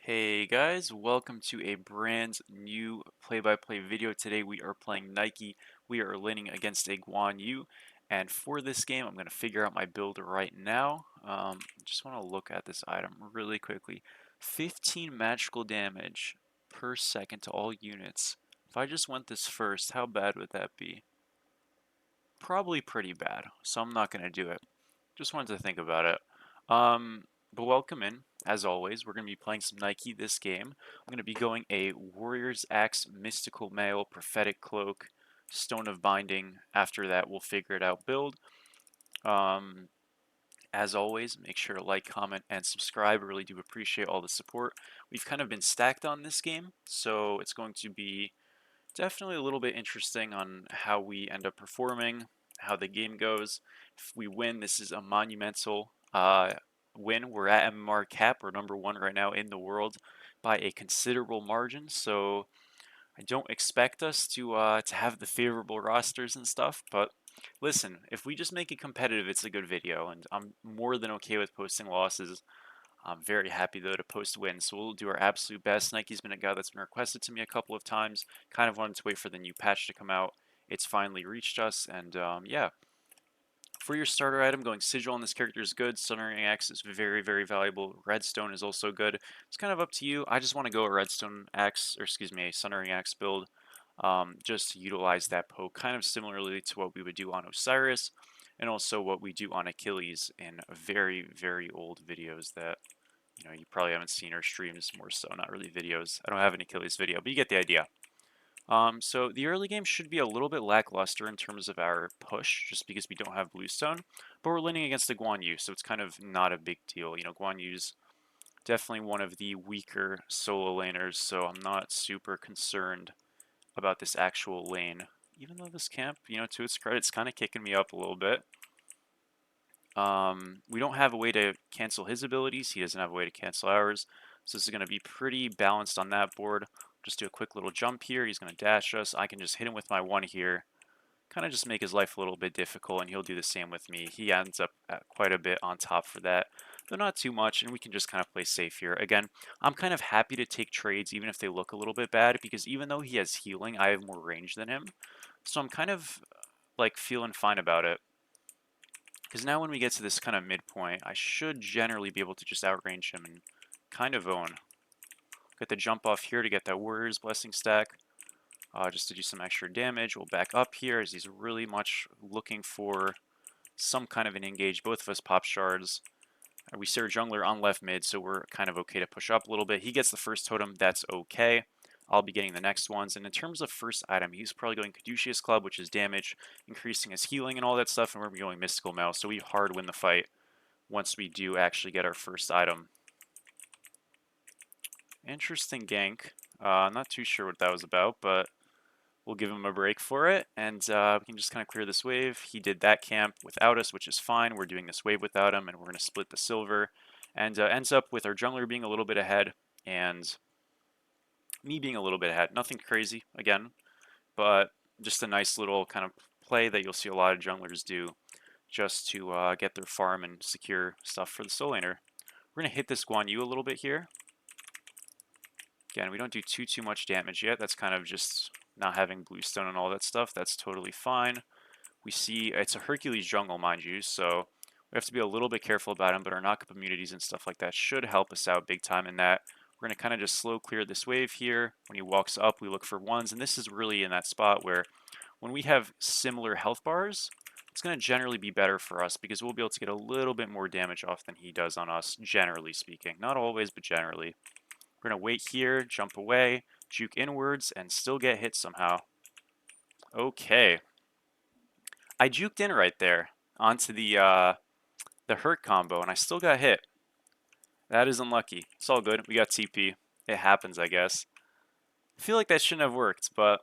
Hey guys, welcome to a brand new play-by-play video. Today we are playing Nike. We are laning against a Guan Yu, and for this game I'm going to figure out my build right now. Just want to look at this item really quickly. 15 magical damage per second to all units. If I just went this first, how bad would that be? Probably pretty bad, so I'm not going to do it. Just wanted to think about it. But welcome in. As always, we're going to be playing some Nike this game. I'm going to be going a Warrior's Axe, Mystical Mail, Prophetic Cloak, Stone of Binding. After that, we'll figure it out build. Um, as always, make sure to like, comment, and subscribe. I really do appreciate all the support. We've kind of been stacked on this game, so it's going to be definitely a little bit interesting on how we end up performing, how the game goes. If we win, this is a monumental win. We're at MMR cap. We're number one right now in the world by a considerable margin. So I don't expect us to have the favorable rosters and stuff. But listen, if we just make it competitive, it's a good video, and I'm more than okay with posting losses. I'm very happy though to post wins, so we'll do our absolute best. Nike's been a guy that's been requested to me a couple of times. Kind of wanted to wait for the new patch to come out. It's finally reached us, and yeah. For your starter item, going Sigil on this character is good. Sunring Axe is very, very valuable. Redstone is also good. It's kind of up to you. I just want to go a Redstone Axe, or excuse me, a Sunring Axe build, just to utilize that poke, kind of similarly to what we would do on Osiris, and also what we do on Achilles in very, very old videos that you probably haven't seen, or streams more so, not really videos. I don't have an Achilles video, but you get the idea. So the early game should be a little bit lackluster in terms of our push, just because we don't have Bluestone, but we're laning against the Guan Yu, so it's kind of not a big deal. Guan Yu's definitely one of the weaker solo laners, so I'm not super concerned about this actual lane. Even though this camp, to its credit, it's kind of kicking me up a little bit. We don't have a way to cancel his abilities. He doesn't have a way to cancel ours. So this is going to be pretty balanced on that board. Just do a quick little jump here. He's going to dash us. I can just hit him with my one here. Kind of just make his life a little bit difficult, and he'll do the same with me. He ends up at quite a bit on top for that, though not too much, and we can just kind of play safe here. Again, I'm kind of happy to take trades even if they look a little bit bad, because even though he has healing, I have more range than him. So I'm kind of like feeling fine about it. Because now when we get to this kind of midpoint, I should generally be able to just outrange him and kind of own. Get the jump off here to get that Warrior's Blessing stack, just to do some extra damage. We'll back up here as he's really much looking for some kind of an engage. Both of us pop shards. We see our jungler on left mid, so we're kind of okay to push up a little bit. He gets the first totem, that's okay. I'll be getting the next ones. And in terms of first item, he's probably going Caduceus Club, which is damage, increasing his healing and all that stuff, and we're going Mystical Mouse, so we hard win the fight once we do actually get our first item. Interesting gank. Not too sure what that was about, but we'll give him a break for it, and we can just kind of clear this wave. He did that camp without us, which is fine. We're doing this wave without him, and we're going to split the silver, and ends up with our jungler being a little bit ahead, and me being a little bit ahead. Nothing crazy, again, but just a nice little kind of play that you'll see a lot of junglers do just to get their farm and secure stuff for the soul laner. We're going to hit this Guan Yu a little bit here. Again, we don't do too much damage yet. That's kind of just not having bluestone and all that stuff. That's totally fine. We see it's a Hercules jungle, mind you, so we have to be a little bit careful about him, but our knock-up immunities and stuff like that should help us out big time in that. We're going to kind of just slow clear this wave here. When he walks up, we look for ones, and this is really in that spot where when we have similar health bars, it's going to generally be better for us because we'll be able to get a little bit more damage off than he does on us, generally speaking. Not always, but generally. We're going to wait here, jump away, juke inwards, and still get hit somehow. Okay. I juked in right there onto the hurt combo, and I still got hit. That is unlucky. It's all good. We got TP. It happens, I guess. I feel like that shouldn't have worked, but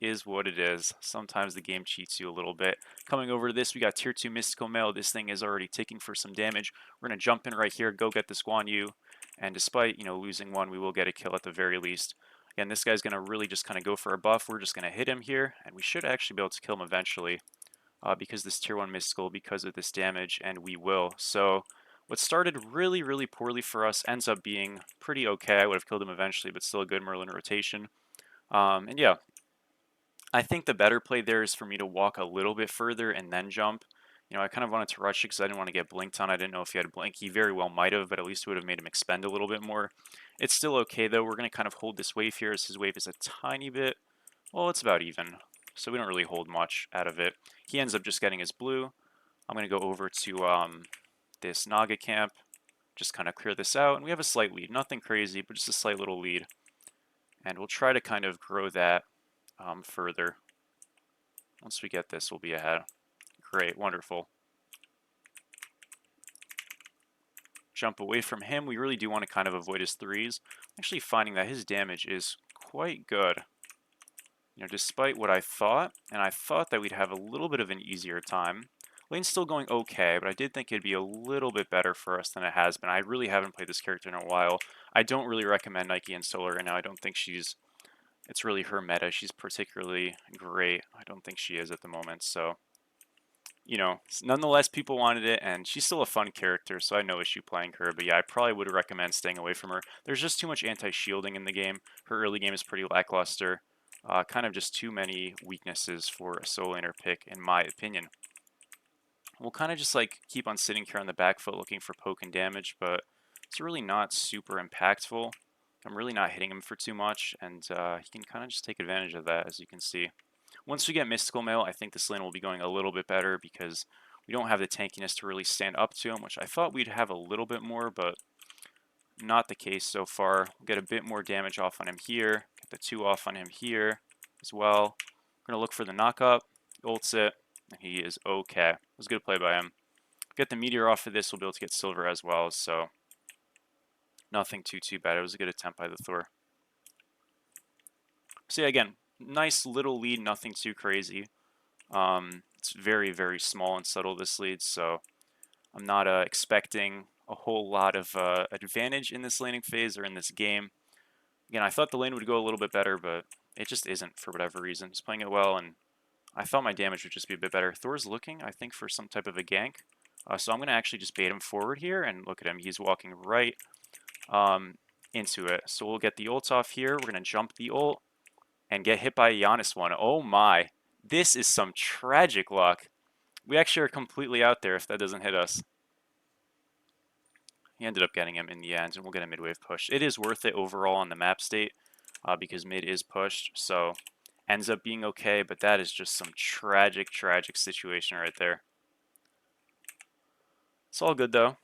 is what it is. Sometimes the game cheats you a little bit. Coming over to this, we got tier 2 Mystical Mail. This thing is already ticking for some damage. We're going to jump in right here, go get this Guan Yu, and despite, losing one, we will get a kill at the very least. Again, this guy's going to really just kind of go for a buff. We're just going to hit him here, and we should actually be able to kill him eventually because this tier 1 Mystical, because of this damage, and we will. So what started really, really poorly for us ends up being pretty okay. I would have killed him eventually, but still a good Merlin rotation. And yeah, I think the better play there is for me to walk a little bit further and then jump. I kind of wanted to rush it because I didn't want to get blinked on. I didn't know if he had a blink. He very well might have, but at least it would have made him expend a little bit more. It's still okay, though. We're going to kind of hold this wave here as his wave is a tiny bit, well, it's about even. So we don't really hold much out of it. He ends up just getting his blue. I'm going to go over to this Naga camp, just kind of clear this out. And we have a slight lead. Nothing crazy, but just a slight little lead. And we'll try to kind of grow that further. Once we get this, we'll be ahead. Great, wonderful. Jump away from him. We really do want to kind of avoid his threes. Actually finding that his damage is quite good. Despite what I thought, and I thought that we'd have a little bit of an easier time. Lane's still going okay, but I did think it'd be a little bit better for us than it has been. I really haven't played this character in a while. I don't really recommend Nike and Solar right now. I don't think it's really her meta. She's particularly great. I don't think she is at the moment, so nonetheless, people wanted it, and she's still a fun character, so I have no issue playing her. But yeah, I probably would recommend staying away from her. There's just too much anti-shielding in the game. Her early game is pretty lackluster. Kind of just too many weaknesses for a solo laner pick, in my opinion. We'll kind of just like keep on sitting here on the back foot looking for poke and damage, but it's really not super impactful. I'm really not hitting him for too much, and he can kind of just take advantage of that, as you can see. Once we get Mystical Mail, I think this lane will be going a little bit better because we don't have the tankiness to really stand up to him, which I thought we'd have a little bit more, but not the case so far. We'll get a bit more damage off on him here, get the 2 off on him here as well. We're going to look for the knock-up, ults it, and he is okay. It was a good play by him. Get the Meteor off of this, we'll be able to get Silver as well, so nothing too bad. It was a good attempt by the Thor. So yeah, again, nice little lead, nothing too crazy. It's very small and subtle, this lead, so I'm not expecting a whole lot of advantage in this laning phase or in this game. Again, I thought the lane would go a little bit better, but it just isn't for whatever reason. Just playing it well, and I thought my damage would just be a bit better. Thor's looking, I think, for some type of a gank. So I'm going to actually just bait him forward here, and look at him. He's walking right into it. So we'll get the ult off here. We're going to jump the ult and get hit by a Giannis one. Oh my. This is some tragic luck. We actually are completely out there if that doesn't hit us. He ended up getting him in the end, and we'll get a mid-wave push. It is worth it overall on the map state because mid is pushed, so ends up being okay, but that is just some tragic situation right there. It's all good, though.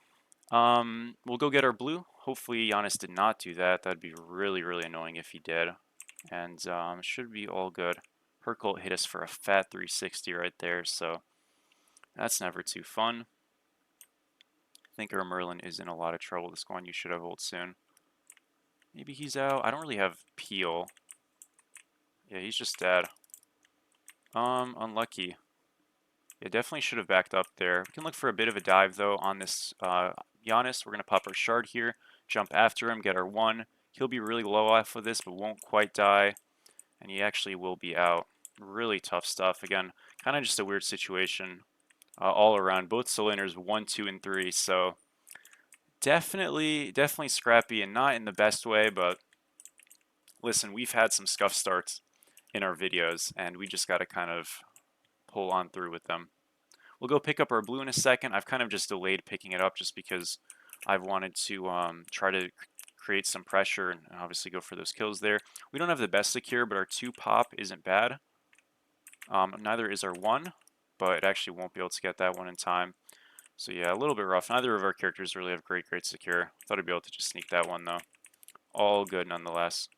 We'll go get our blue. Hopefully Giannis did not do that. That'd be really annoying if he did. And should be all good. Hercult hit us for a fat 360 right there, so that's never too fun. I think our Merlin is in a lot of trouble. This one you should have ult soon. Maybe he's out. I don't really have peel. Yeah, he's just dead. Unlucky. Yeah, definitely should have backed up there. We can look for a bit of a dive, though, on this Giannis. We're going to pop our shard here, jump after him, get our 1. He'll be really low off of this, but won't quite die. And he actually will be out. Really tough stuff. Again, kind of just a weird situation all around. Both Solaners 1, 2, and 3. So definitely scrappy and not in the best way. But listen, we've had some scuff starts in our videos, and we just got to kind of pull on through with them. We'll go pick up our blue in a second. I've kind of just delayed picking it up just because I've wanted to try to create some pressure and obviously go for those kills there. We don't have the best secure, but our 2 pop isn't bad. Neither is our 1, but it actually won't be able to get that one in time. So yeah, a little bit rough. Neither of our characters really have great secure. Thought I'd be able to just sneak that one though. All good nonetheless.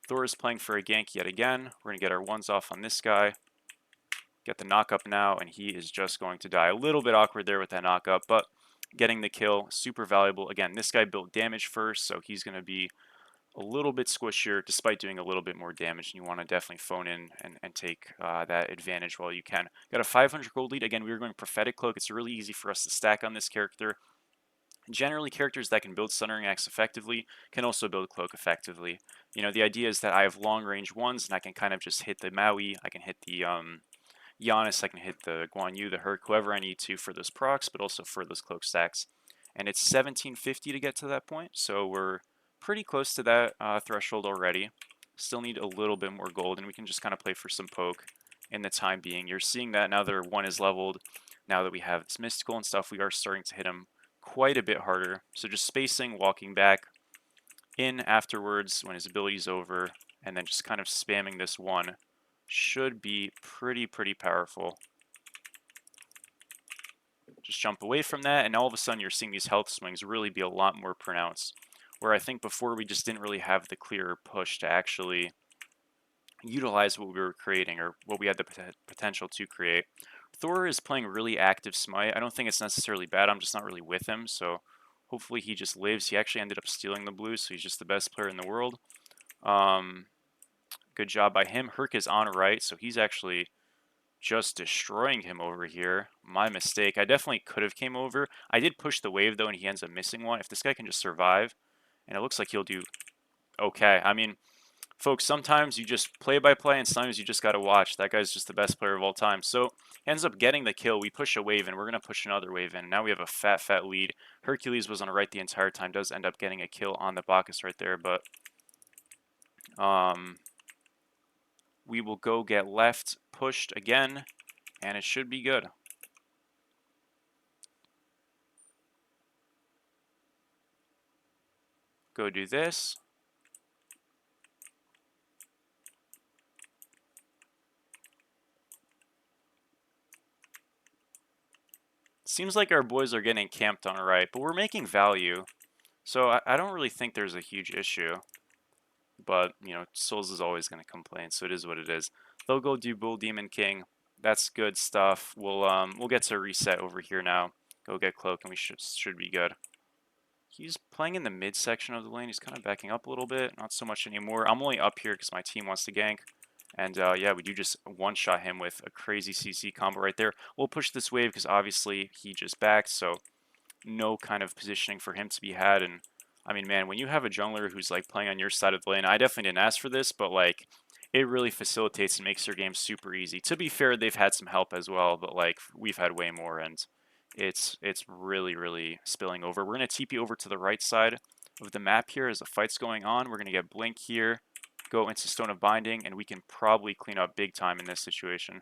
Thor is playing for a gank yet again. We're going to get our 1s off on this guy. Get the knock up now, and he is just going to die. A little bit awkward there with that knock up, but getting the kill, super valuable. Again, this guy built damage first, so he's going to be a little bit squishier despite doing a little bit more damage, and you want to definitely phone in and take that advantage while you can. Got a 500 gold lead. Again, we were going Prophetic Cloak. It's really easy for us to stack on this character. Generally, characters that can build Sundering Axe effectively can also build Cloak effectively. The idea is that I have long range 1s, and I can kind of just hit the Maui, I can hit the Giannis, I can hit the Guan Yu, the Herc, whoever I need to for those procs, but also for those cloak stacks. and it's 1750 to get to that point, so we're pretty close to that threshold already. Still need a little bit more gold, and we can just kind of play for some poke in the time being. You're seeing that now that our 1 is leveled. Now that we have this mystical and stuff, we are starting to hit him quite a bit harder. So just spacing, walking back in afterwards when his ability's over, and then just kind of spamming this 1 should be pretty powerful. Just jump away from that, and all of a sudden you're seeing these health swings really be a lot more pronounced. Where I think before we just didn't really have the clear push to actually utilize what we were creating or what we had the potential to create. Thor is playing really active Smite. I don't think it's necessarily bad. I'm just not really with him, so hopefully he just lives. He actually ended up stealing the blue, so he's just the best player in the world. Good job by him. Herc is on right, so he's actually just destroying him over here. My mistake. I definitely could have came over. I did push the wave, though, and he ends up missing one. If this guy can just survive, and it looks like he'll do okay. I mean, folks, sometimes you just play by play, and sometimes you just got to watch. That guy's just the best player of all time. So he ends up getting the kill. We push a wave, and we're going to push another wave in. Now we have a fat lead. Hercules was on the right the entire time. Does end up getting a kill on the Bacchus right there, but we will go get left pushed again, and it should be good. Go do this. Seems like our boys are getting camped on the right, but we're making value. So I don't really think there's a huge issue. But, you know, Souls is always going to complain, so it is what it is. They'll go do Bull Demon King. That's good stuff. We'll get to reset over here now. Go get Cloak, and we should be good. He's playing in the mid section of the lane. He's kind of backing up a little bit. Not so much anymore. I'm only up here because my team wants to gank. And yeah, we do just one-shot him with a crazy CC combo right there. We'll push this wave because obviously he just backed, so no kind of positioning for him to be had. And I mean, man, when you have a jungler who's like playing on your side of the lane, I definitely didn't ask for this, but like it really facilitates and makes your game super easy. To be fair, they've had some help as well, but like we've had way more, and it's really spilling over. We're gonna TP over to the right side of the map here as the fight's going on. We're gonna get Blink here, go into Stone of Binding, and we can probably clean up big time in this situation.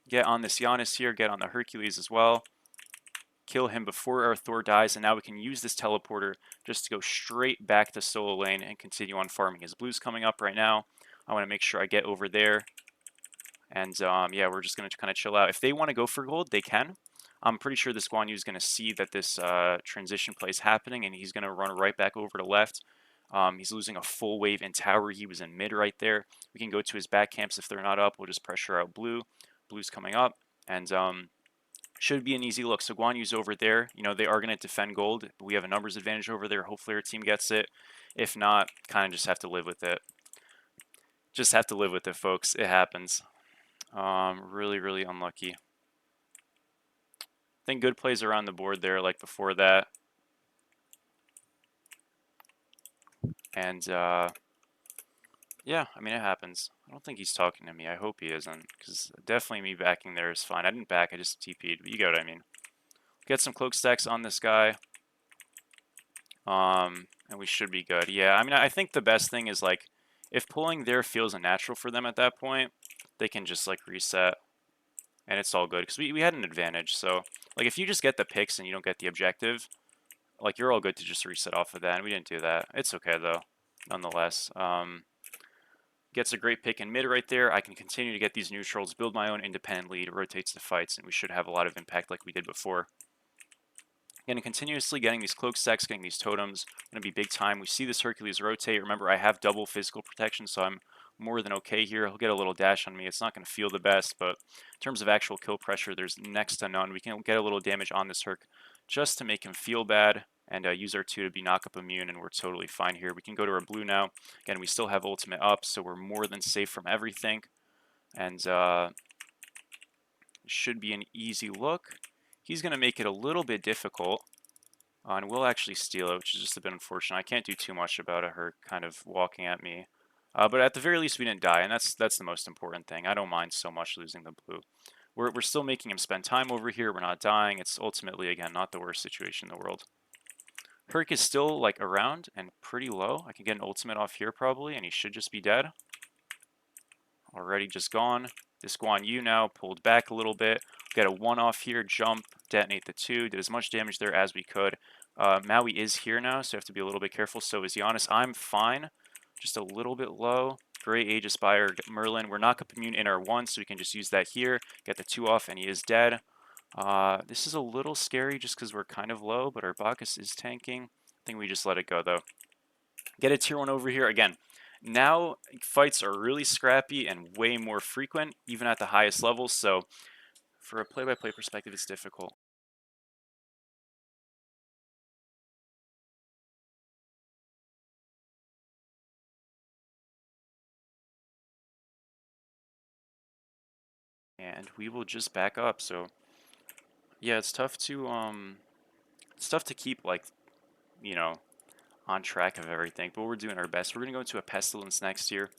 Get on this Giannis here, get on the Hercules as well. Kill him before our Thor dies, and now we can use this teleporter just to go straight back to solo lane and continue on farming. His blue's coming up right now. I want to make sure I get over there. And yeah, we're just going to kind of chill out. If they want to go for gold, they can. I'm pretty sure this Guan Yu is going to see that this transition play is happening, and he's going to run right back over to left. He's losing a full wave in tower. He was in mid right there. We can go to his back camps if they're not up. We'll just pressure out blue. Blue's coming up, and should be an easy look. So Guan Yu's over there. You know, they are going to defend gold. We have a numbers advantage over there. Hopefully our team gets it. If not, kind of just have to live with it. Just have to live with it, folks. It happens. Really unlucky. I think good plays around the board there like before that. And yeah, I mean, it happens. I don't think he's talking to me. I hope he isn't, because definitely me backing there is fine. I didn't back, I just TP'd, but you get what I mean. Get some cloak stacks on this guy. And we should be good. Yeah, I mean, I think the best thing is, like, if pulling there feels unnatural for them at that point, they can just, like, reset. And it's all good, because we had an advantage. So, like, if you just get the picks and you don't get the objective, like, you're all good to just reset off of that. And we didn't do that. It's okay, though, nonetheless. Gets a great pick in mid right there. I can continue to get these neutrals, build my own independent lead, rotates the fights, and we should have a lot of impact like we did before. Again, continuously getting these cloak stacks, getting these totems, going to be big time. We see this Hercules rotate. Remember, I have double physical protection, so I'm more than okay here. He'll get a little dash on me. It's not going to feel the best, but in terms of actual kill pressure, there's next to none. We can get a little damage on this Herc just to make him feel bad, and use our 2 to be knock-up immune, and we're totally fine here. We can go to our blue now. Again, we still have ultimate up, so we're more than safe from everything, and should be an easy look. He's going to make it a little bit difficult, and we'll actually steal it, which is just a bit unfortunate. I can't do too much about her kind of walking at me. But at the very least, we didn't die, and that's the most important thing. I don't mind so much losing the blue. we're still making him spend time over here. We're not dying. It's ultimately, again, not the worst situation in the world. Herc is still like around and pretty low. I can get an ultimate off here probably, and he should just be dead. Already just gone. This Guan Yu now pulled back a little bit. Get a 1 off here, jump, detonate the 2. Did as much damage there as we could. Maui is here now, so you have to be a little bit careful. So is Giannis. I'm fine. Just a little bit low. Great Age Aspire Merlin. We're knock-up immune in our 1, so we can just use that here. Get the 2 off, and he is dead. This is a little scary just because we're kind of low, but our Bacchus is tanking. I think we just let it go, though. Get a tier 1 over here. Again, now fights are really scrappy and way more frequent, even at the highest levels, so for a play-by-play perspective, it's difficult. And we will just back up, so yeah, it's tough to keep, like, you know, on track of everything, but we're doing our best. We're going to go into a Pestilence next year.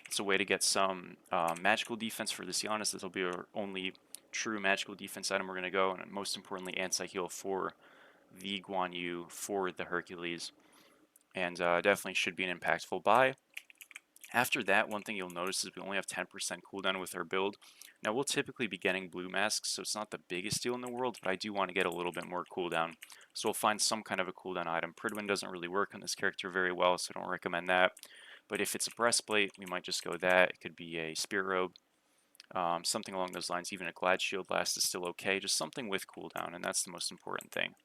It's a way to get some magical defense for this Giannis. This will be our only true magical defense item we're going to go, and most importantly, anti-heal for the Guan Yu, for the Hercules, and definitely should be an impactful buy. After that, one thing you'll notice is we only have 10% cooldown with our build. Now, we'll typically be getting blue masks, so it's not the biggest deal in the world, but I do want to get a little bit more cooldown. So we'll find some kind of a cooldown item. Pridwin doesn't really work on this character very well, so I don't recommend that. But if it's a breastplate, we might just go that. It could be a spirit robe, something along those lines. Even a glad shield blast is still okay. Just something with cooldown, and that's the most important thing.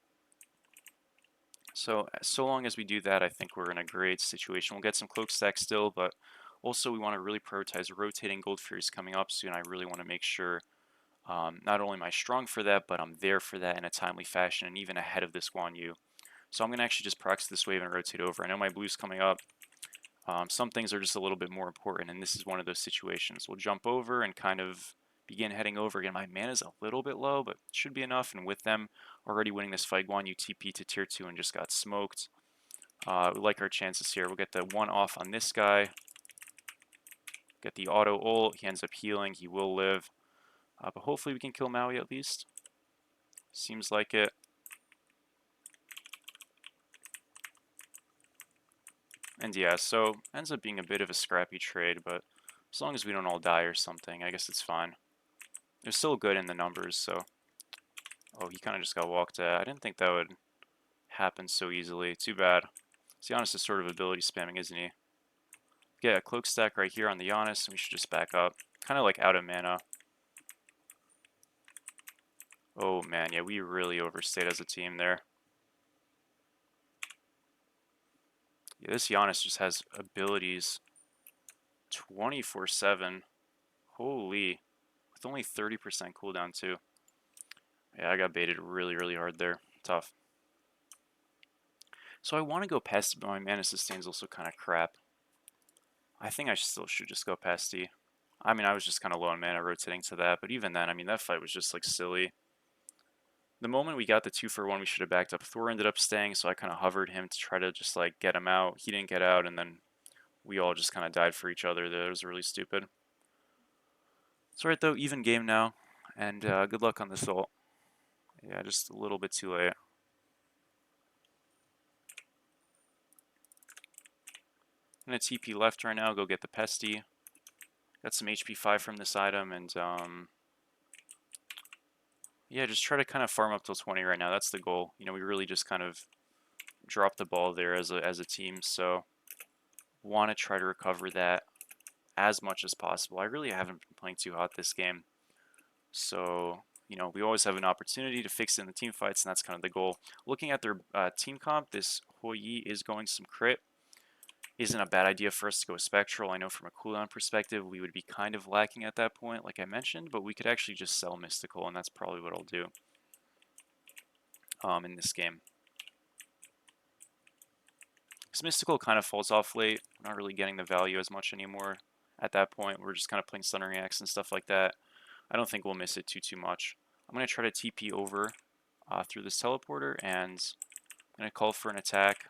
So long as we do that, I think we're in a great situation. We'll get some cloak stacks still, but also we want to really prioritize rotating Gold Furies coming up soon. I really want to make sure not only am I strong for that, but I'm there for that in a timely fashion and even ahead of this Guan Yu. So I'm going to actually just proxy this wave and rotate over. I know my blue's coming up. Some things are just a little bit more important, and this is one of those situations. We'll jump over and kind of begin heading over. Again, my mana's a little bit low, but should be enough, and with them already winning this fight, Guan Yu TP to tier 2 and just got smoked. We like our chances here. We'll get the 1 off on this guy. Get the auto ult. He ends up healing. He will live. But hopefully we can kill Maui at least. Seems like it. And yeah, so ends up being a bit of a scrappy trade, but as long as we don't all die or something, I guess it's fine. They're still good in the numbers, so... Oh, he kind of just got walked at. I didn't think that would happen so easily. Too bad. Giannis is sort of ability spamming, isn't he? Get a cloak stack right here on the Giannis, and we should just back up. Kind of like out of mana. Oh man, yeah, we really overstayed as a team there. Yeah, this Giannis just has abilities 24/7. Holy. With only 30% cooldown too. Yeah, I got baited really, really hard there. Tough. So I want to go past, but my mana sustain is also kind of crap. I think I still should just go past D. I mean, I was just kind of low on mana rotating to that, but even then, I mean, that fight was just like silly. The moment we got the 2-for-1, we should have backed up. Thor ended up staying, so I kind of hovered him to try to just like get him out. He didn't get out, and then we all just kind of died for each other. That was really stupid. It's alright though, even game now, and good luck on this ult. Yeah, just a little bit too late. I'm gonna TP left right now, go get the Pesty. Got some HP 5 from this item, and yeah, just try to kind of farm up till 20 right now. That's the goal. You know, we really just kind of dropped the ball there as a team, so want to try to recover that as much as possible. I really haven't been playing too hot this game, so you know, we always have an opportunity to fix it in the team fights, and that's kind of the goal. Looking at their team comp, this Hoi Yi is going some crit. Isn't a bad idea for us to go Spectral. I know from a cooldown perspective, we would be kind of lacking at that point, like I mentioned, but we could actually just sell Mystical, and that's probably what I'll do in this game. Because Mystical kind of falls off late. We're not really getting the value as much anymore at that point. We're just kind of playing Stun Reacts and stuff like that. I don't think we'll miss it too much. I'm going to try to TP over through this teleporter, and I'm going to call for an attack.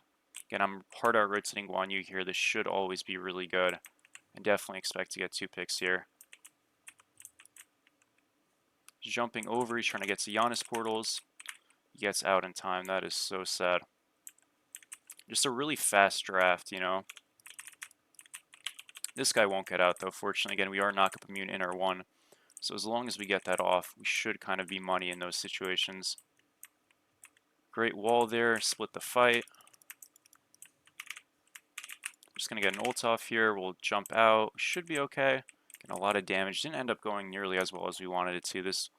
Again, I'm hard out rotating Guan Yu here. This should always be really good. And definitely expect to get 2 picks here. He's jumping over. He's trying to get to Giannis portals. He gets out in time. That is so sad. Just a really fast draft, you know. This guy won't get out, though. Fortunately, again, we are knock-up immune in our 1. So as long as we get that off, we should kind of be money in those situations. Great wall there. Split the fight. Just going to get an ult off here. We'll jump out. Should be okay. Getting a lot of damage. Didn't end up going nearly as well as we wanted it to. This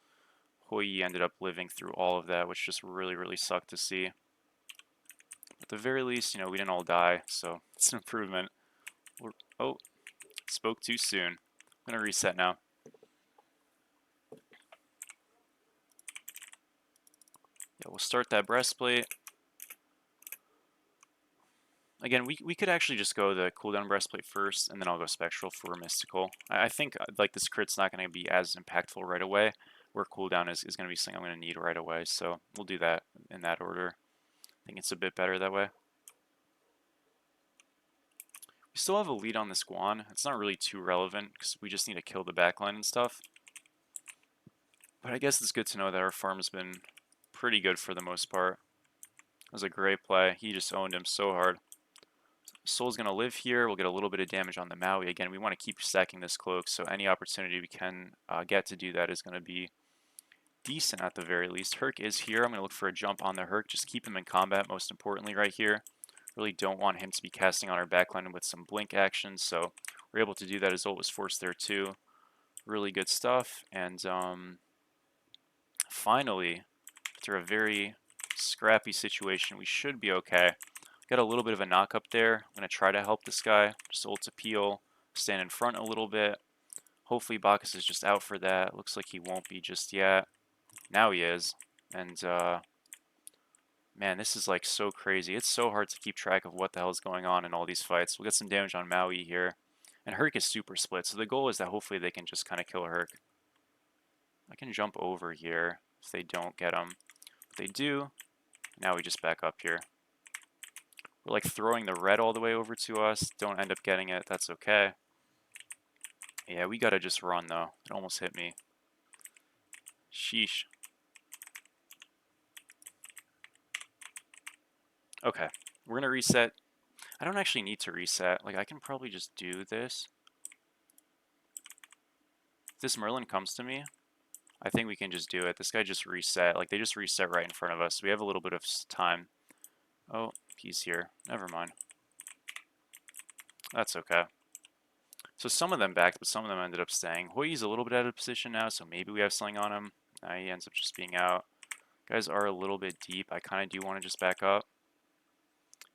Hoi ended up living through all of that, which just really, really sucked to see. At the very least, you know, we didn't all die, so it's an improvement. Oh, spoke too soon. I'm going to reset now. Yeah, we'll start that breastplate. Again, we could actually just go the cooldown breastplate first, and then I'll go spectral for mystical. I think like this crit's not going to be as impactful right away, where cooldown is going to be something I'm going to need right away, so we'll do that in that order. I think it's a bit better that way. We still have a lead on this Guan. It's not really too relevant, because we just need to kill the backline and stuff. But I guess it's good to know that our farm's been pretty good for the most part. That was a great play. He just owned him so hard. Soul's going to live here. We'll get a little bit of damage on the Maui. Again, we want to keep stacking this cloak, so any opportunity we can get to do that is going to be decent at the very least. Herc is here. I'm going to look for a jump on the Herc. Just keep him in combat, most importantly, right here. Really don't want him to be casting on our backline with some blink actions, so we're able to do that. His ult was forced there too. Really good stuff. And finally, after a very scrappy situation, we should be okay. Got a little bit of a knock up there. I'm going to try to help this guy. Just ult to peel, stand in front a little bit. Hopefully Bacchus is just out for that. Looks like he won't be just yet. Now he is. And man, this is like so crazy. It's so hard to keep track of what the hell is going on in all these fights. We'll get some damage on Maui here. And Herc is super split, so the goal is that hopefully they can just kind of kill Herc. I can jump over here if they don't get him. If they do, now we just back up here. We're like throwing the red all the way over to us. Don't end up getting it. That's okay. Yeah, we gotta just run though. It almost hit me. Sheesh. Okay, we're gonna reset. I don't actually need to reset. Like, I can probably just do this. If this Merlin comes to me, I think we can just do it. This guy just reset. Like, they just reset right in front of us. We have a little bit of time. Oh, he's here. Never mind. That's okay. So some of them backed, but some of them ended up staying. Hoi's a little bit out of position now, so maybe we have something on him. He ends up just being out. Guys are a little bit deep. I kind of do want to just back up.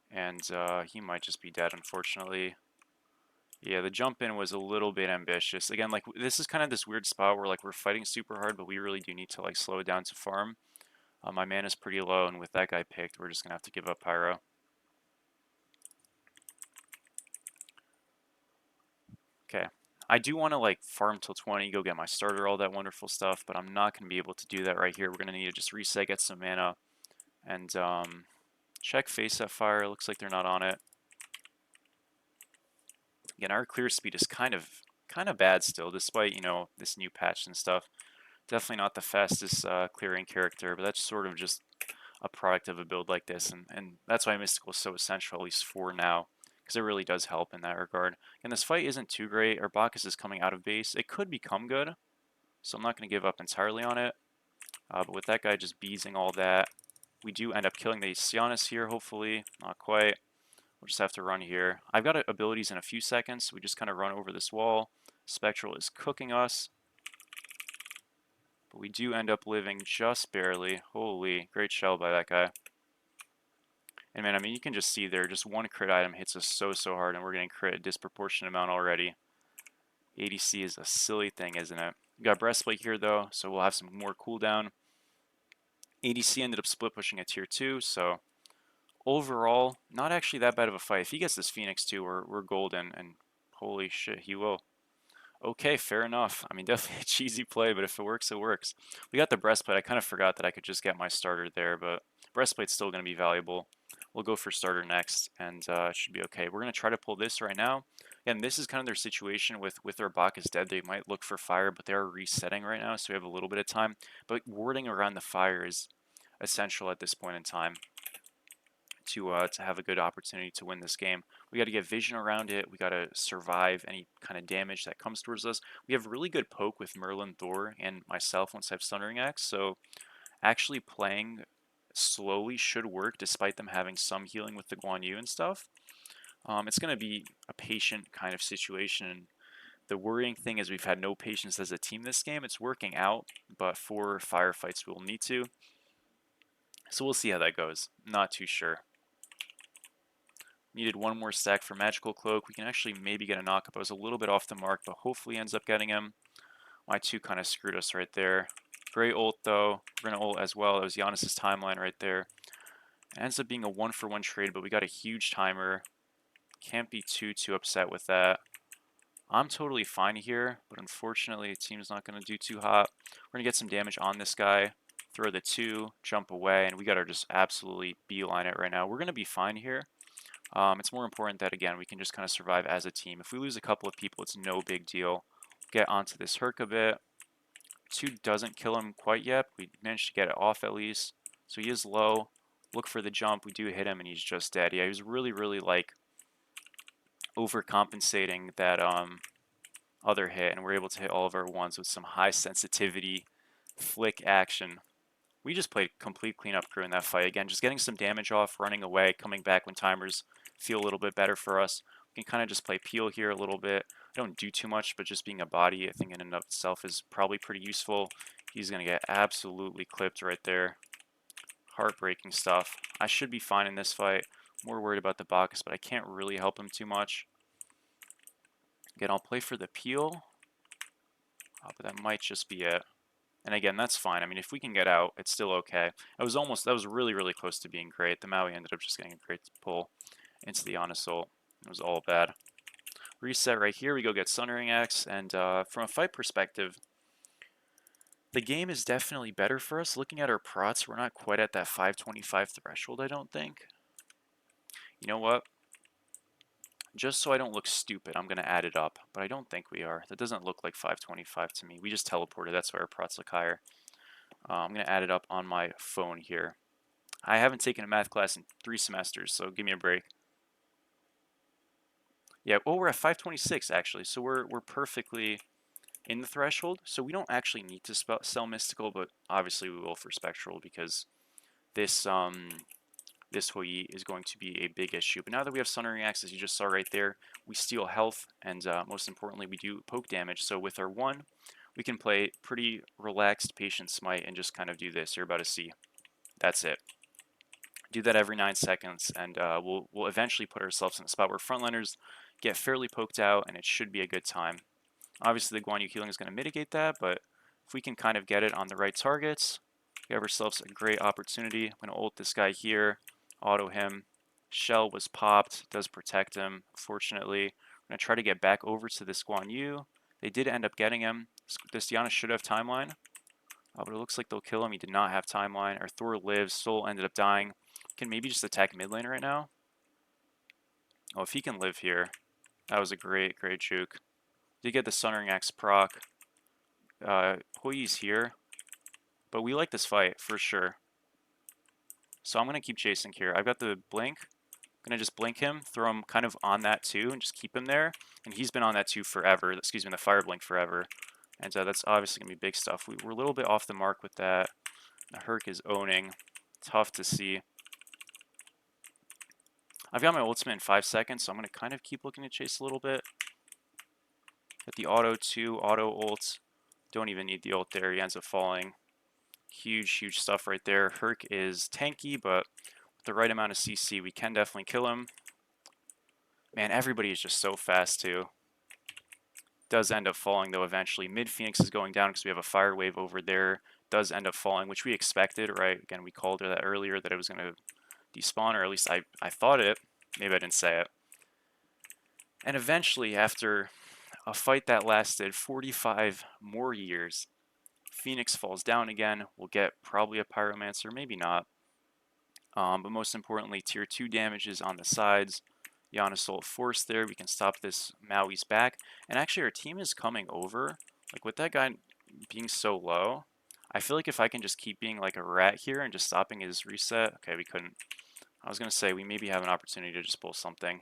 And he might just be dead, unfortunately. Yeah, the jump in was a little bit ambitious. Again, like, this is kind of this weird spot where like we're fighting super hard, but we really do need to like slow it down to farm. My mana's pretty low, and with that guy picked, we're just gonna have to give up Pyro. Okay. I do want to like farm till 20, go get my starter, all that wonderful stuff, but I'm not going to be able to do that right here. We're going to need to just reset, get some mana, and check face up fire. Looks like they're not on it. Again, our clear speed is kind of bad still, despite, you know, this new patch and stuff. Definitely not the fastest clearing character, but that's sort of just a product of a build like this, and that's why Mystical is so essential, at least for now, because it really does help in that regard. And this fight isn't too great. Our Bacchus is coming out of base. It could become good, so I'm not going to give up entirely on it. But with that guy just beezing all that, we do end up killing the Sionis here, hopefully. Not quite. We'll just have to run here. I've got abilities in a few seconds, so we just kind of run over this wall. Spectral is cooking us. But we do end up living just barely. Holy, great shell by that guy. And man, I mean, you can just see there, just one crit item hits us so hard, and we're getting crit a disproportionate amount already. ADC is a silly thing, isn't it? We got breastplate here though, so we'll have some more cooldown. ADC ended up split pushing a tier 2, so overall, not actually that bad of a fight. If he gets this Phoenix too, we're golden, and holy shit, he will. Okay, fair enough. I mean, definitely a cheesy play, but if it works, it works. We got the breastplate. I kind of forgot that I could just get my starter there, but breastplate's still going to be valuable. We'll go for starter next, and it should be okay. We're going to try to pull this right now. And this is kind of their situation with their Bach is dead. They might look for fire, but they are resetting right now, so we have a little bit of time. But warding around the fire is essential at this point in time to have a good opportunity to win this game. We got to get vision around it. We got to survive any kind of damage that comes towards us. We have really good poke with Merlin, Thor, and myself once I have Sundering Axe, so actually playing slowly should work despite them having some healing with the Guan Yu and stuff. It's going to be a patient kind of situation. The worrying thing is we've had no patience as a team this game. It's working out, but for firefights we'll need to. So we'll see how that goes. Not too sure. Needed one more stack for Magical Cloak. We can actually maybe get a knockup. I was a little bit off the mark, but hopefully ends up getting him. My 2 kind of screwed us right there. Great ult though. We're going to ult as well. That was Giannis's timeline right there. It ends up being a 1-for-1 trade, but we got a huge timer. Can't be too upset with that. I'm totally fine here, but unfortunately the team's not going to do too hot. We're going to get some damage on this guy. Throw the 2, jump away, and we got to just absolutely beeline it right now. We're going to be fine here. It's more important that, again, we can just kind of survive as a team. If we lose a couple of people, it's no big deal. Get onto this Herc a bit. 2 doesn't kill him quite yet. We managed to get it off at least. So he is low. Look for the jump. We do hit him, and he's just dead. Yeah, he was really, like, overcompensating that other hit, and we're able to hit all of our ones with some high sensitivity flick action. We just played complete cleanup crew in that fight. Again, just getting some damage off, running away, coming back when timers feel a little bit better for us. We can kind of just play peel here a little bit. I don't do too much, but just being a body, I think in and of itself is probably pretty useful. He's going to get absolutely clipped right there. Heartbreaking stuff. I should be fine in this fight. More worried about the Bacchus, but I can't really help him too much. Again, I'll play for the peel, but that might just be it. And again, that's fine. I mean, if we can get out, it's still okay. That was really close to being great. The Maui ended up just getting a great pull into the Honest Ult. It was all bad. Reset right here. We go get Sundering Axe. And from a fight perspective, the game is definitely better for us. Looking at our prots, we're not quite at that 525 threshold, I don't think. You know what? Just so I don't look stupid, I'm going to add it up. But I don't think we are. That doesn't look like 525 to me. We just teleported. That's why our prots look higher. I'm going to add it up on my phone here. I haven't taken a math class in 3 semesters, so give me a break. Yeah, well, we're at 526 actually, so we're perfectly in the threshold. So we don't actually need to sell mystical, but obviously we will for spectral because this this Hoi is going to be a big issue. But now that we have Sundering Axe, as you just saw right there, we steal health, and most importantly, we do poke damage. So with our 1, we can play pretty relaxed patient Smite and just kind of do this. You're about to see. That's it. Do that every 9 seconds, and we'll eventually put ourselves in a spot where frontliners get fairly poked out, and it should be a good time. Obviously, the Guan Yu healing is going to mitigate that, but if we can kind of get it on the right targets, we have ourselves a great opportunity. I'm going to ult this guy here, auto him. Shell was popped, does protect him, fortunately. I'm going to try to get back over to this Guan Yu. They did end up getting him. This Diana should have timeline, but it looks like they'll kill him. He did not have timeline. Our Thor lives. Soul ended up dying. Can maybe just attack mid lane right now. Oh, if he can live here, that was a great juke. Did get the Sundering Axe proc. Hoi's here, but we like this fight for sure. So I'm gonna keep chasing here. I've got the blink. I'm gonna just blink him, throw him kind of on that too, and just keep him there. And he's been on that too forever. Excuse me, the fire blink forever. And that's obviously gonna be big stuff. We're a little bit off the mark with that. The Herc is owning. Tough to see. I've got my ultimate in 5 seconds, so I'm going to kind of keep looking to chase a little bit. Get the auto 2, auto ult. Don't even need the ult there. He ends up falling. Huge stuff right there. Herc is tanky, but with the right amount of CC, we can definitely kill him. Man, everybody is just so fast, too. Does end up falling, though, eventually. Mid Phoenix is going down because we have a fire wave over there. Does end up falling, which we expected, right? Again, we called that earlier that it was going to despawn, or at least I thought it. Maybe I didn't say it. And eventually, after a fight that lasted 45 more years, Phoenix falls down again. We'll get probably a Pyromancer, maybe not. But most importantly, tier 2 damages on the sides. Assault Force there. We can stop this Maui's back. And actually, our team is coming over. Like, with that guy being so low, I feel like if I can just keep being like a rat here and just stopping his reset. Okay, we couldn't. I was going to say we maybe have an opportunity to just pull something.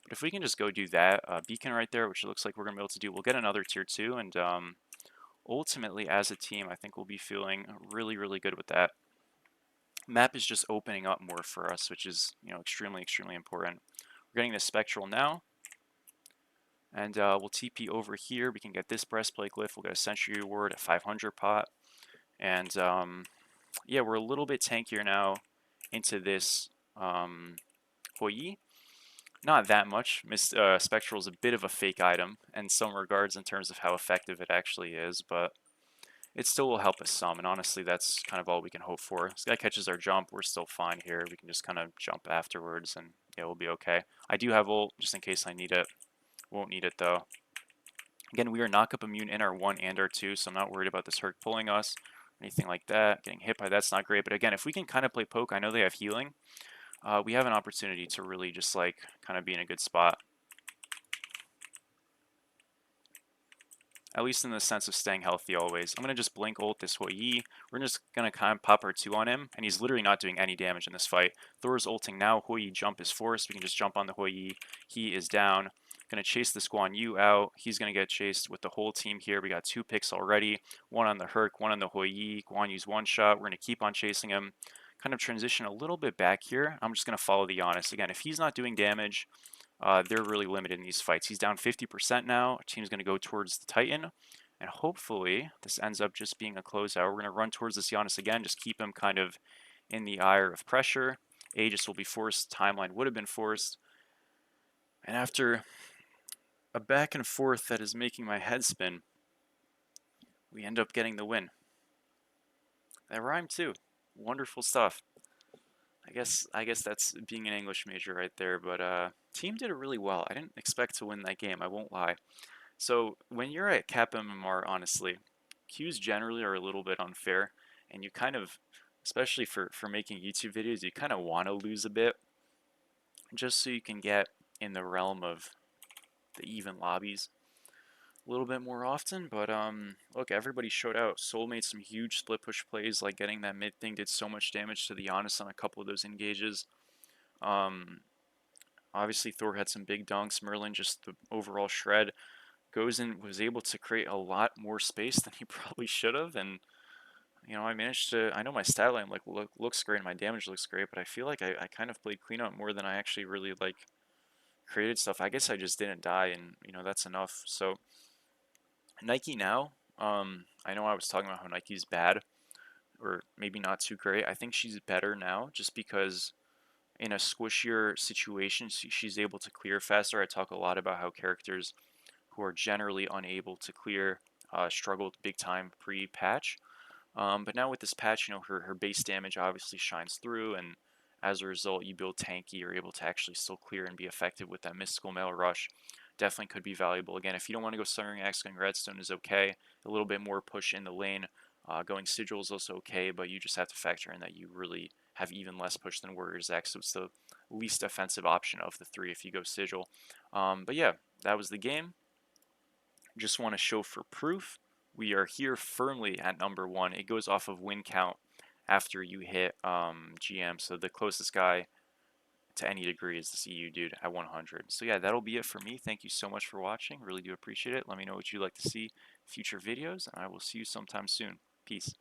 But if we can just go do that, beacon right there, which it looks like we're going to be able to do, we'll get another tier 2. And ultimately, as a team, I think we'll be feeling really, really good with that. Map is just opening up more for us, which is, extremely, extremely important. We're getting this Spectral now. And we'll TP over here. We can get this Breastplate Glyph. We'll get a Century Award at 500 pot. And yeah, we're a little bit tankier now into this Hoi. Not that much. Spectral is a bit of a fake item in some regards in terms of how effective it actually is, but it still will help us some, and honestly, that's kind of all we can hope for. This guy catches our jump, we're still fine here. We can just kind of jump afterwards, and yeah, we'll be okay. I do have ult, just in case I need it. Won't need it, though. Again, we are knock-up immune in our 1 and our 2, so I'm not worried about this Herc pulling us or anything like that. Getting hit by that's not great, but again, if we can kind of play poke, I know they have healing. We have an opportunity to really just like kind of be in a good spot. At least in the sense of staying healthy always. I'm going to just blink ult this Hoi. We're just going to kind of pop our 2 on him, and he's literally not doing any damage in this fight. Thor's ulting now. Hoi jump is forced. We can just jump on the Hoi. He is down. Going to chase this Guan Yu out. He's going to get chased with the whole team here. We got 2 picks already. 1 on the Herc, 1 on the Hoi. Guan Yu's 1 shot. We're going to keep on chasing him. Kind of transition a little bit back here. I'm just going to follow the Giannis. Again, if he's not doing damage, they're really limited in these fights. He's down 50% now. Our team's going to go towards the Titan. And hopefully this ends up just being a closeout. We're going to run towards this Giannis again. Just keep him kind of in the ire of pressure. Aegis will be forced. Timeline would have been forced. And after a back and forth that is making my head spin, we end up getting the win. That rhymed too. Wonderful stuff. I guess that's being an English major right there, but team did it really well. I didn't expect to win that game, I won't lie. So when you're at Cap MMR, honestly, queues generally are a little bit unfair, and you kind of, especially for making YouTube videos, you kind of want to lose a bit, just so you can get in the realm of the even lobbies a little bit more often. But look, everybody showed out. Soul made some huge split push plays, like getting that mid thing did so much damage to the Giannis on a couple of those engages. Obviously Thor had some big dunks. Merlin just the overall shred. Goes in, was able to create a lot more space than he probably should have, and I managed to. I know my stat line looks great and my damage looks great, but I feel like I kind of played clean up more than I actually really created stuff. I guess I just didn't die, and that's enough. So Nike now, I know I was talking about how Nike's bad or maybe not too great. I think she's better now just because in a squishier situation she's able to clear faster. I talk a lot about how characters who are generally unable to clear struggled big time pre-patch. But now with this patch, her base damage obviously shines through, and as a result, you build tanky, you're able to actually still clear and be effective with that mystical metal rush. Definitely could be valuable. Again, if you don't want to go Sunring Axe, going Redstone is okay. A little bit more push in the lane. Going Sigil is also okay, but you just have to factor in that you really have even less push than Warrior's Axe, so it's the least offensive option of the 3 if you go Sigil. But yeah, that was the game. Just want to show for proof, we are here firmly at number 1. It goes off of win count after you hit GM, so the closest guy to any degree is this EU dude at 100. So yeah, that'll be it for me. Thank you so much for watching. Really do appreciate it. Let me know what you'd like to see future videos, and I will see you sometime soon. Peace.